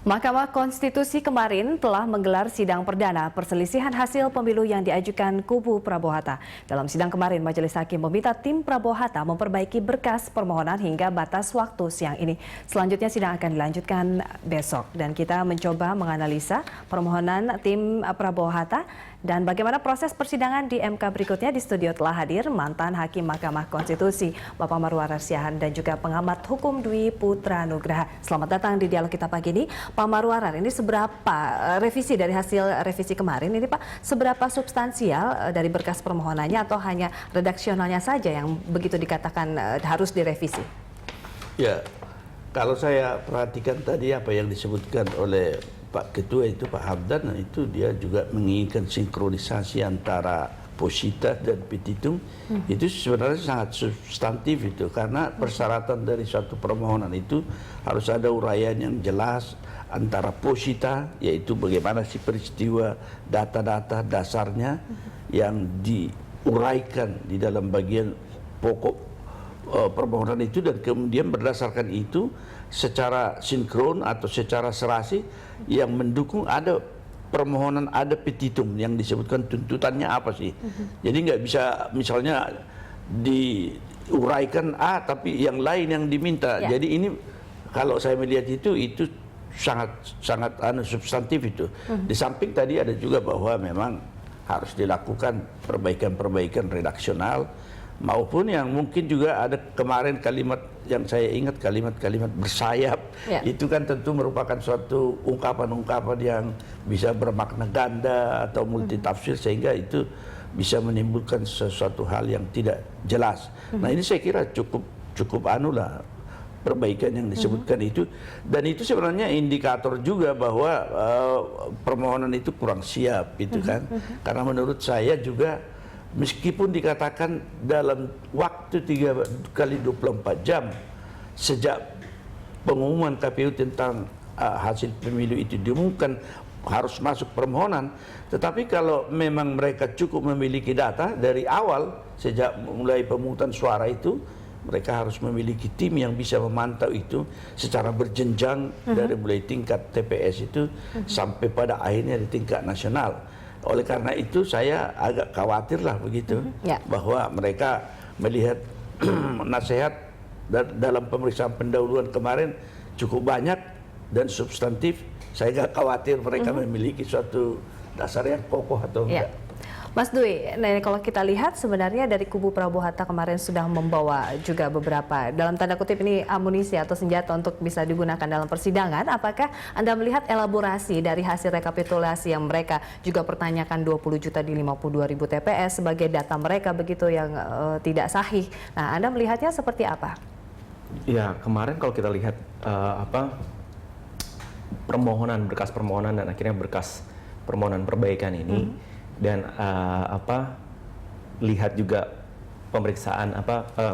Mahkamah Konstitusi kemarin telah menggelar sidang perdana perselisihan hasil pemilu yang diajukan kubu Prabowo Hatta. Dalam sidang kemarin, Majelis Hakim meminta tim Prabowo Hatta memperbaiki berkas permohonan hingga batas waktu siang ini. Selanjutnya sidang akan dilanjutkan besok. Dan kita mencoba menganalisa permohonan tim Prabowo Hatta dan bagaimana proses persidangan di MK berikutnya. Di studio telah hadir mantan Hakim Mahkamah Konstitusi Bapak Marwarar Siahaan dan juga pengamat hukum Dwi Putra Nugraha. Selamat datang di dialog kita pagi ini. Pak Marwarar, ini seberapa revisi dari hasil revisi kemarin ini Pak, seberapa substansial dari berkas permohonannya atau hanya redaksionalnya saja yang begitu dikatakan harus direvisi? Ya, kalau saya perhatikan tadi apa yang disebutkan oleh Pak Ketua itu Pak Hamdan, itu dia juga menginginkan sinkronisasi antara posita dan petitum. Itu sebenarnya sangat substantif itu, karena persyaratan dari suatu permohonan itu harus ada uraian yang jelas antara posita, yaitu bagaimana si peristiwa, data-data dasarnya yang diuraikan di dalam bagian pokok permohonan itu, dan kemudian berdasarkan itu secara sinkron atau secara serasi yang mendukung ada permohonan, ada petitum yang disebutkan tuntutannya apa sih. Jadi nggak bisa misalnya diuraikan A tapi yang lain yang diminta. Ya. Jadi ini kalau saya melihat itu sangat substantif itu. Di samping tadi ada juga bahwa memang harus dilakukan perbaikan-perbaikan redaksional, maupun yang mungkin juga ada kemarin kalimat yang saya ingat, kalimat-kalimat bersayap. Ya. Itu kan tentu merupakan suatu ungkapan-ungkapan yang bisa bermakna ganda atau multitafsir, sehingga itu bisa menimbulkan sesuatu hal yang tidak jelas. Nah, ini saya kira cukup perbaikan yang disebutkan itu, dan itu sebenarnya indikator juga bahwa permohonan itu kurang siap itu kan. Karena menurut saya juga, meskipun dikatakan dalam waktu 3 kali 24 jam sejak pengumuman KPU tentang hasil pemilu itu diumumkan harus masuk permohonan, tetapi kalau memang mereka cukup memiliki data dari awal sejak mulai pemungutan suara itu, mereka harus memiliki tim yang bisa memantau itu secara berjenjang dari mulai tingkat TPS itu sampai pada akhirnya di tingkat nasional. Oleh karena itu saya agak khawatir lah begitu, bahwa mereka melihat nasihat dalam pemeriksaan pendahuluan kemarin cukup banyak dan substantif. Saya agak khawatir mereka memiliki suatu dasar yang kokoh atau enggak. Mas Dwi, nah kalau kita lihat sebenarnya dari kubu Prabowo Hatta kemarin sudah membawa juga beberapa, dalam tanda kutip ini, amunisi atau senjata untuk bisa digunakan dalam persidangan. Apakah Anda melihat elaborasi dari hasil rekapitulasi yang mereka juga pertanyakan 20 juta di 52.000 TPS sebagai data mereka begitu yang tidak sahih? Nah, Anda melihatnya seperti apa? Ya, kemarin kalau kita lihat permohonan, berkas permohonan dan akhirnya berkas permohonan perbaikan ini, dan lihat juga pemeriksaan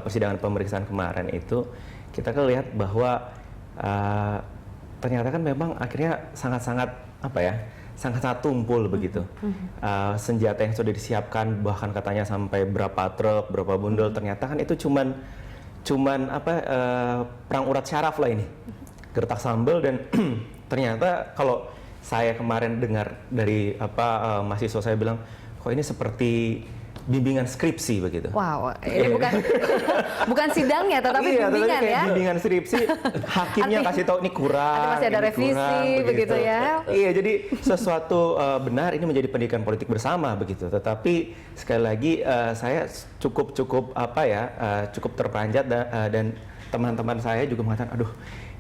persidangan pemeriksaan kemarin itu, kita kan lihat bahwa ternyata kan memang akhirnya sangat-sangat sangat-sangat tumpul begitu. Senjata yang sudah disiapkan bahkan katanya sampai berapa truk, berapa bundel, ternyata kan itu cuman perang urat syaraf lah ini, gertak sambal. Dan ternyata kalau saya kemarin dengar dari mahasiswa saya bilang, kok ini seperti bimbingan skripsi begitu. Wow, ini bukan sidangnya, tetapi bimbingan ya. Bimbingan skripsi, hakimnya kasih tahu ini kurang, masih ada revisi kurang, begitu ya. Iya, jadi sesuatu benar ini menjadi pendidikan politik bersama begitu. Tetapi sekali lagi saya cukup terperanjat, dan teman-teman saya juga mengatakan, aduh,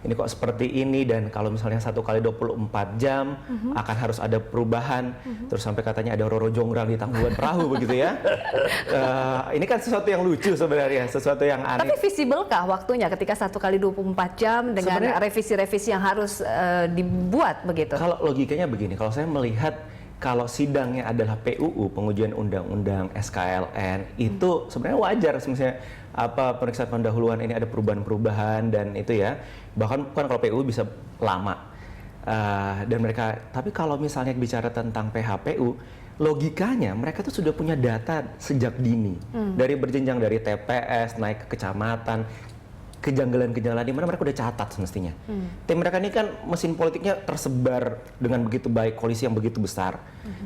ini kok seperti ini, dan kalau misalnya 1 kali 24 jam akan harus ada perubahan. Terus sampai katanya ada Roro Jonggrang di tangguhan perahu begitu ya. Ini kan sesuatu yang lucu sebenarnya, sesuatu yang aneh. Tapi visible-kah waktunya ketika 1 kali 24 jam dengan revisi-revisi yang harus dibuat begitu? Kalau logikanya begini, kalau saya melihat, kalau sidangnya adalah PUU, pengujian undang-undang SKLN, itu sebenarnya wajar misalnya pemeriksaan pendahuluan ini ada perubahan-perubahan dan itu ya. Bahkan kan kalau PUU bisa lama. Tapi kalau misalnya bicara tentang PHPU, logikanya mereka tuh sudah punya data sejak dini. Dari berjenjang dari TPS naik ke kecamatan. kejanggalan-kejanggalan di mana mereka udah catat semestinya. Tim mereka ini kan mesin politiknya tersebar dengan begitu baik, koalisi yang begitu besar.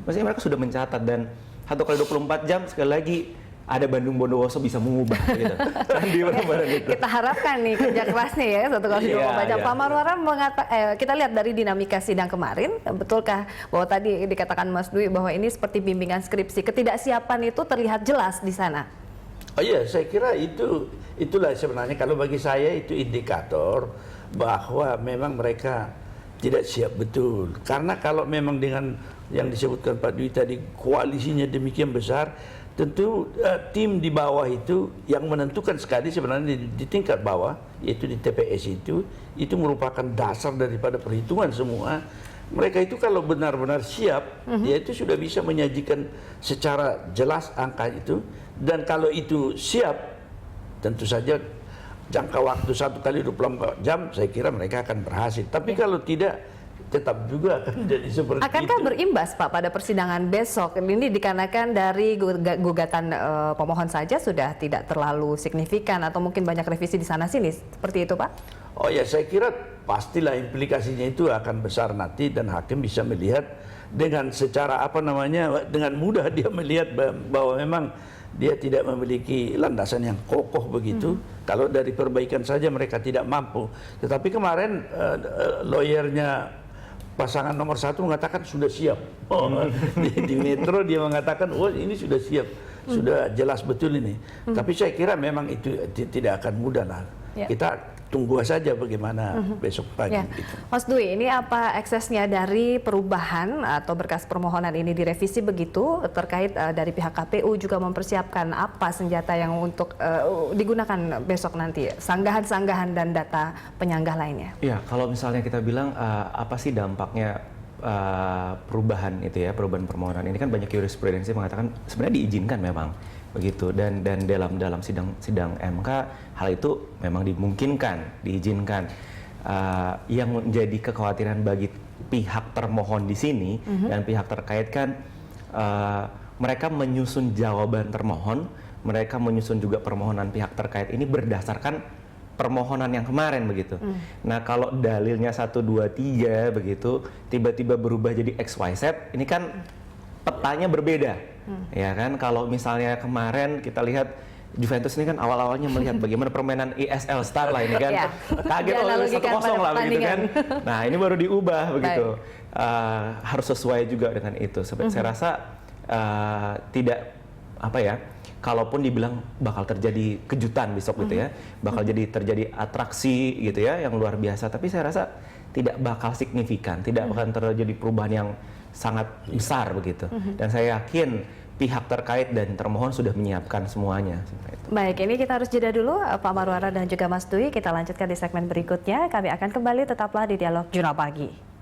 Mestinya mereka sudah mencatat, dan 1 kali 24 jam sekali lagi ada Bandung Bondowoso bisa mengubah gitu. Di badan itu. Kita harapkan nih kerja kerasnya ya 1 kali 24 jam. Iya. Pak Marwara kita lihat dari dinamika sidang kemarin, betulkah bahwa tadi dikatakan Mas Dwi bahwa ini seperti bimbingan skripsi, ketidaksiapan itu terlihat jelas di sana? Oh iya, saya kira itulah sebenarnya kalau bagi saya itu indikator bahwa memang mereka tidak siap betul. Karena kalau memang dengan yang disebutkan Pak Dwi tadi, koalisinya demikian besar, tentu tim di bawah itu yang menentukan sekali sebenarnya di tingkat bawah, yaitu di TPS itu merupakan dasar daripada perhitungan semua. Mereka itu kalau benar-benar siap, ya itu sudah bisa menyajikan secara jelas angka itu. Dan kalau itu siap, tentu saja jangka waktu 1 kali 24 jam, saya kira mereka akan berhasil. Tapi kalau tidak, tetap juga akan jadi seperti Akankah itu. berimbas Pak pada persidangan besok? Ini dikarenakan dari gugatan pemohon saja sudah tidak terlalu signifikan, atau mungkin banyak revisi di sana-sini, seperti itu Pak? Oh ya, saya kira pastilah implikasinya itu akan besar nanti, dan hakim bisa melihat dengan secara dengan mudah dia melihat bahwa memang dia tidak memiliki landasan yang kokoh begitu. Kalau dari perbaikan saja mereka tidak mampu. Tetapi kemarin lawyernya pasangan nomor 1 mengatakan sudah siap. Di Metro dia mengatakan, oh ini sudah siap, sudah jelas betul ini. Tapi saya kira memang itu tidak akan mudah lah. Ya. Kita tunggu saja bagaimana besok pagi. Ya. Gitu. Mas Dwi, ini apa eksesnya dari perubahan atau berkas permohonan ini direvisi begitu, terkait dari pihak KPU juga mempersiapkan apa senjata yang untuk digunakan besok nanti, sanggahan-sanggahan dan data penyanggah lainnya? Ya, kalau misalnya kita bilang apa sih dampaknya perubahan itu ya, perubahan permohonan ini, kan banyak jurisprudensi mengatakan sebenarnya diizinkan memang begitu, dan dalam sidang MK hal itu memang dimungkinkan, diizinkan. Yang menjadi kekhawatiran bagi pihak termohon di sini dan pihak terkait kan, mereka menyusun jawaban termohon, mereka menyusun juga permohonan pihak terkait ini berdasarkan permohonan yang kemarin begitu. Nah, kalau dalilnya 1, 2, 3 begitu, tiba-tiba berubah jadi XYZ, ini kan petanya berbeda. Ya kan, kalau misalnya kemarin kita lihat Juventus ini kan awal-awalnya melihat bagaimana permainan ESL Star lah ini kan, kaget oleh 1-0 lah begitu kan. Nah, ini baru diubah begitu. Harus sesuai juga dengan itu. Saya rasa tidak kalaupun dibilang bakal terjadi kejutan besok gitu ya, bakal terjadi atraksi gitu ya yang luar biasa, tapi saya rasa tidak bakal signifikan, tidak bakal terjadi perubahan yang sangat besar begitu. Dan saya yakin pihak terkait dan termohon sudah menyiapkan semuanya. Baik, ini kita harus jeda dulu Pak Marwara dan juga Mas Dwi. Kita lanjutkan di segmen berikutnya. Kami akan kembali, tetaplah di Dialog Jurnal Pagi.